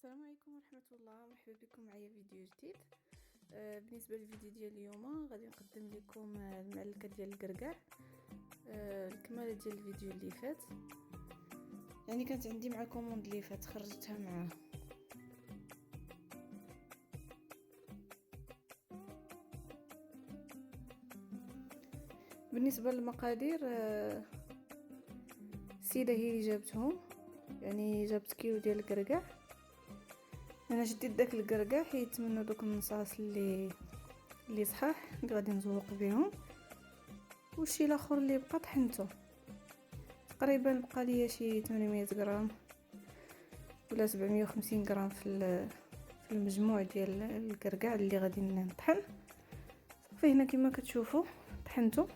السلام عليكم ورحمه الله. مرحبا بكم معايا فيديو جديد. بالنسبه للفيديو ديال اليوم غادي نقدم لكم المعلكه ديال الكركاع، الكماله ديال الفيديو اللي فات. يعني كانت عندي مع كوموند اللي فات خرجتها معاه. بالنسبه للمقادير، السيده هي اللي جابتهم، يعني جابت كيلو ديال الكركاع. انا شديت داك الكركاع حيت منه دوك النصاص اللي صحاح اللي غادي نزوق بهم، والشي الاخر اللي بقى طحنته. تقريبا بقى ليا شي 800 غرام ولا 750 غرام في المجموع ديال الكركاع اللي غادي نطحن. صافي هنا كما كتشوفوا طحنته.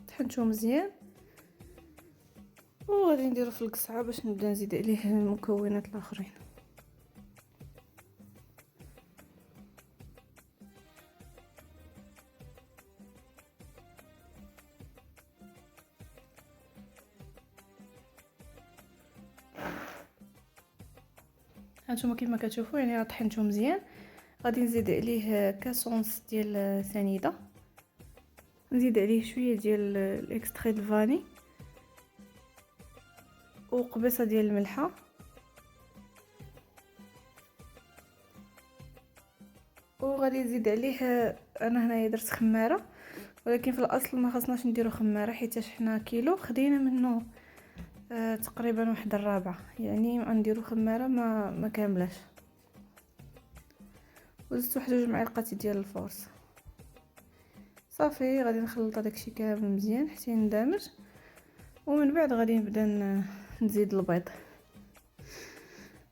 طحنته مزيان وغادي نديرو في القصعه باش نبدا نزيد عليه المكونات الاخرين. هانتوما كما كتشوفوا يعني راه طحنته مزيان. غادي نزيد عليه كاس ونص ديال سنيده، نزيد عليه شويه ديال الاكستري د الفاني وقبيصه ديال الملحه، وغادي نزيد عليه انا هنايا درت خماره، ولكن في الاصل ما خصناش نديرو خماره حيت حنا كيلو خدينا منه تقريبا واحد الرابعه، يعني غنديرو خماره ما كاملاش. وزدت واحد 2 معالق ديال الفورص. صافي غادي نخلط داكشي كامل مزيان حتى يندمج، ومن بعد غادي نبدا نزيد البيض.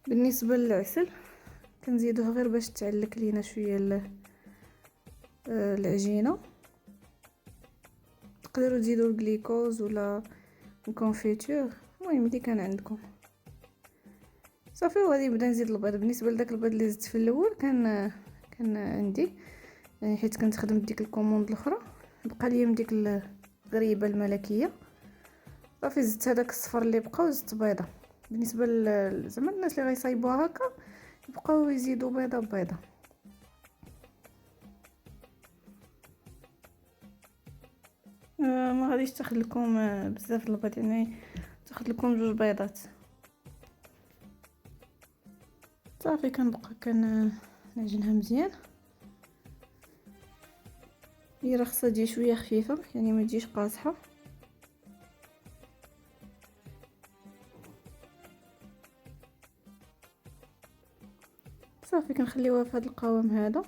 بالنسبه للعسل كنزيدوه غير باش تعلك لينا شويه العجينه. تقدروا تزيدوا الجليكوز ولا الكونفيتور، المهم اللي كان عندكم. صافي وغادي نبدا نزيد البيض. بالنسبه لذاك البيض اللي زدت في الاول كان عندي، يعني حيت كنت خدمت ديك الكوموند الاخرى بقى لي من ديك الغريبه الملكيه. صافي زدت هذاك الصفر اللي بقى وزدت بيضه. بالنسبه زعما الناس اللي غيصايبوها هكا يبقاو يزيدوا بيضه بيضه. ما غاديش تاخذ لكم بزاف البيض، يعني تاخذ لكم 2 بيضات. صافي كنبقى نعجنها مزيان. هي راه خصها تجي شويه خفيفه، يعني ما تجيش قاصحه. صافي كنخليوها في هذا القوام هذا،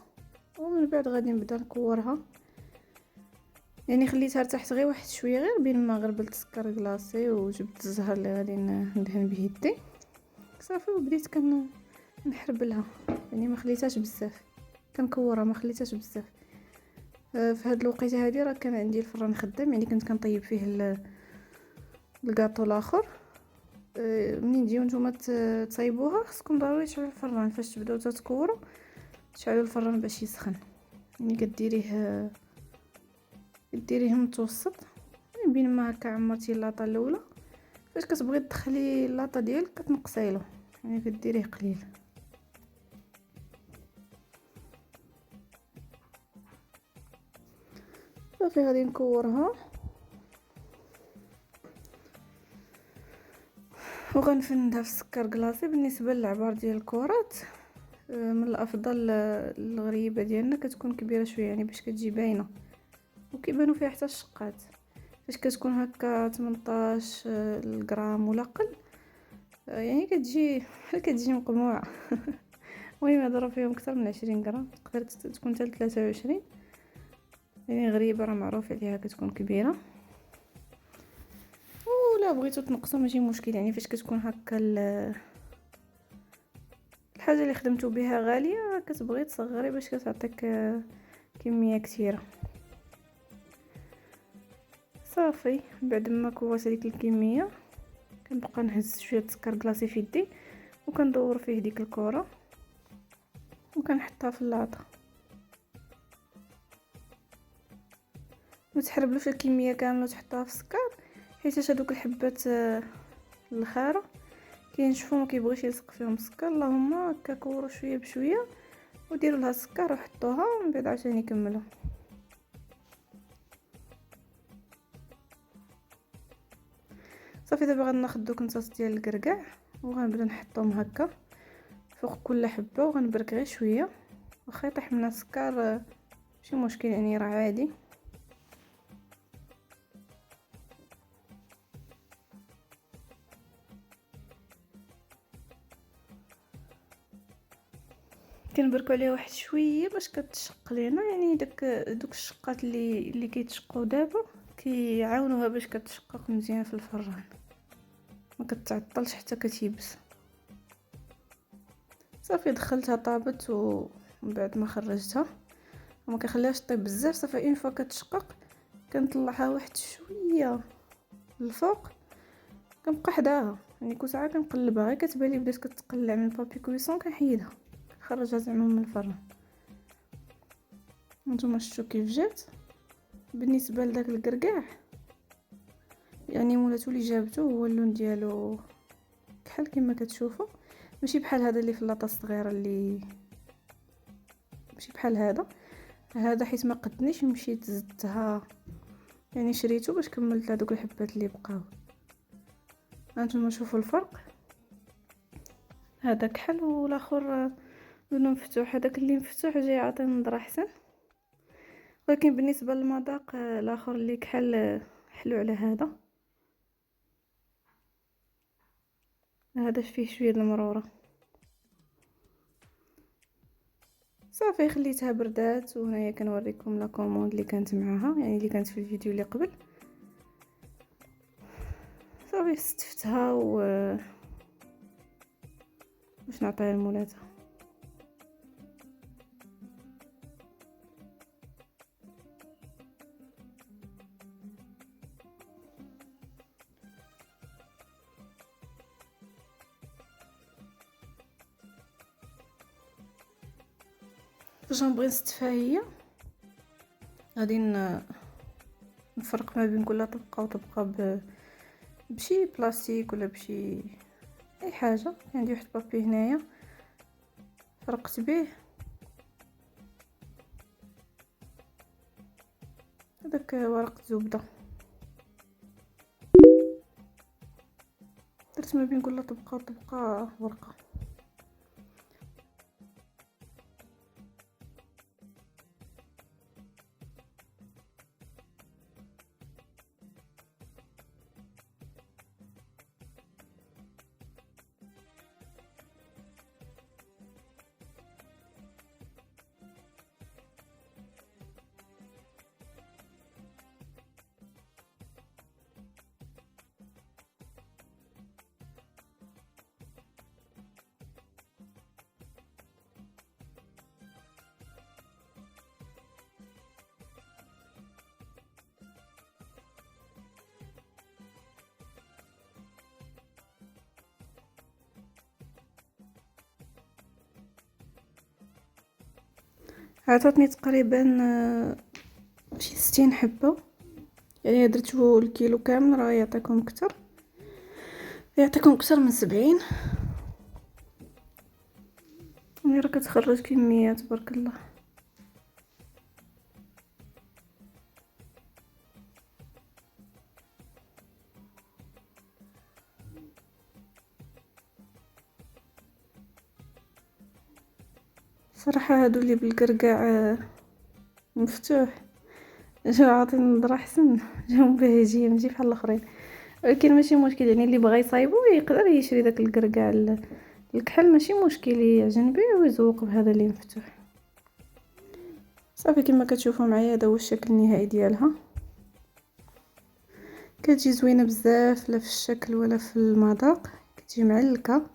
ومن بعد غادي نبدا نكورها. يعني خليتها تحت غير واحد شويه، غير بين ما غربلت السكر كلاصي وجبت الزهر اللي غادي ندهن به يدي. صافي وبديت نحربلها، يعني ما خليتهاش بزاف، كنكورها ما خليتهاش بزاف. في هاد الوقيته هادي راه كان عندي الفران خدام، يعني كنت كنطيب فيه الكاطو الاخر. منين تجيو نتوما تصايبوها خصكم ضروري تشعلوا الفران. فاش تبداو تكوروا تشعلوا الفران باش يسخن، يعني كديريه متوسط، يعني بين ما هكا عمرتي اللاطه الاولى. فاش كتبغي تدخلي اللاطه ديالك كتنقصيلو، يعني كديريه قليل. صافي غادي نكورها وغنفندها في السكر كلاصي. بالنسبه للعبار ديال الكرات، من الافضل الغريبه ديالنا كتكون كبيره شويه، يعني باش كتجي باينه وكيبانوا فيها حتى الشقات. فاش كتكون هكا 18 غرام ولا قل، يعني كتجي مقموعه. المهم هضروا فيهم اكثر من 20 غرام، تقدر تكون حتى 23. يعني غريبه راه معروف عليها كتكون كبيره. ولا بغيتو تنقصوا ماشي مشكل، يعني فاش كتكون هكا الحاجه اللي خدمتو بها غاليه كتبغي تصغري باش كتعطيك كميه كثيره. صافي بعد ما كورت هذيك الكميه كنبقى نهز شويه السكر كلاصي في يدي وكندور فيه ديك الكره. وكنحطها في اللاطه. ما تحربلوش الكميه كامله وتحطوها في السكر، حيت هذوك الحبات الخاره كينشفوا ما كيبغيش يلصق فيهم السكر. اللهم هكا كوروا شويه بشويه وديروا لها السكر وحطوها ومن بعد عاوتاني كملوا. صافي دابا غناخذ دوك النصاص ديال الكركاع وغنبدا نحطهم هكا فوق كل حبه وغنبرك غير شويه، واخا يطيح من السكر ماشي مشكل يعني راه عادي. كنبركو عليها واحد شويه باش كتشق لينا، يعني دوك الشقات اللي كيتشقوا دابا كيعاونوها باش كتشقق مزيان في الفران، ما كتعطلش حتى كتيبس. صافي دخلتها طابت ومن بعد ما خرجتها وما كنخليهاش طيب بزاف. صافي اون فوا كتشقق كنطلعها واحد شويه للفوق، كنبقى حداها يعني كل ساعه كنقلبها، غير كتبان لي بدات كتقلع من بابي كويسون كنحيدها كنخرجها زعما من الفران. نتوما شفتوا كيف جات. بالنسبه لذاك الكركاع يعني مولاتو اللي جابته هو اللون ديالو كحل كما كتشوفوا، ماشي بحال هذا اللي في اللاطه الصغيره، اللي ماشي بحال هذا حيت ما قدنيش مشيت زدتها يعني شريته باش كملت هذوك الحبات اللي بقاو. هانتوما شوفوا الفرق، هذا كحل والاخر لونه مفتوح. هذاك اللي مفتوح جاي يعطي نظره احسن، ولكن بالنسبه للمذاق الاخر اللي كحل حلو على هذا فيه شويه المروره. صافي خليتها بردات، وهنايا كنوريكم لا كوموند اللي كانت معاها، يعني اللي كانت في الفيديو اللي قبل. صافي استفتها باش نعطيها لمولاتها. باش نبغي نستفها هي غادي نفرق ما بين كل طبقه وطبقه بشي بلاستيك ولا بشي اي حاجه. عندي واحد بابي هنايا فرقت به هذاك ورق زبده، درت ما بين كل طبقه وطبقه ورقه. عطاتني تقريبا شي 60 حبه، يعني درتو الكيلو كامل راه يعطيكم اكثر من 70. يعني راه كتخرج كميات تبارك الله. صراحه هادو اللي بالكركاع مفتوح جاو عاطيني نظره احسن، جاو باهجين ماشي بحال الاخرين، ولكن ماشي مشكل. يعني اللي بغى يصايبو يقدر يشري داك الكركاع الكحل، ماشي مشكل يعجن به ويزوق بهذا اللي مفتوح. صافي كما كتشوفوا معايا هذا هو الشكل النهائي ديالها. كتجي زوينه بزاف لا في الشكل ولا في المذاق، كتجي معلكه.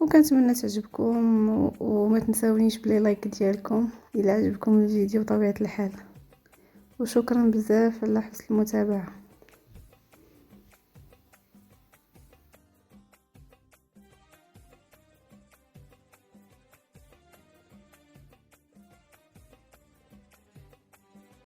وكنتمنى تعجبكم وما تنساونيش بلي لايك ديالكم الى عجبكم الفيديو بطبيعه الحال. وشكرا بزاف على حسن المتابعه.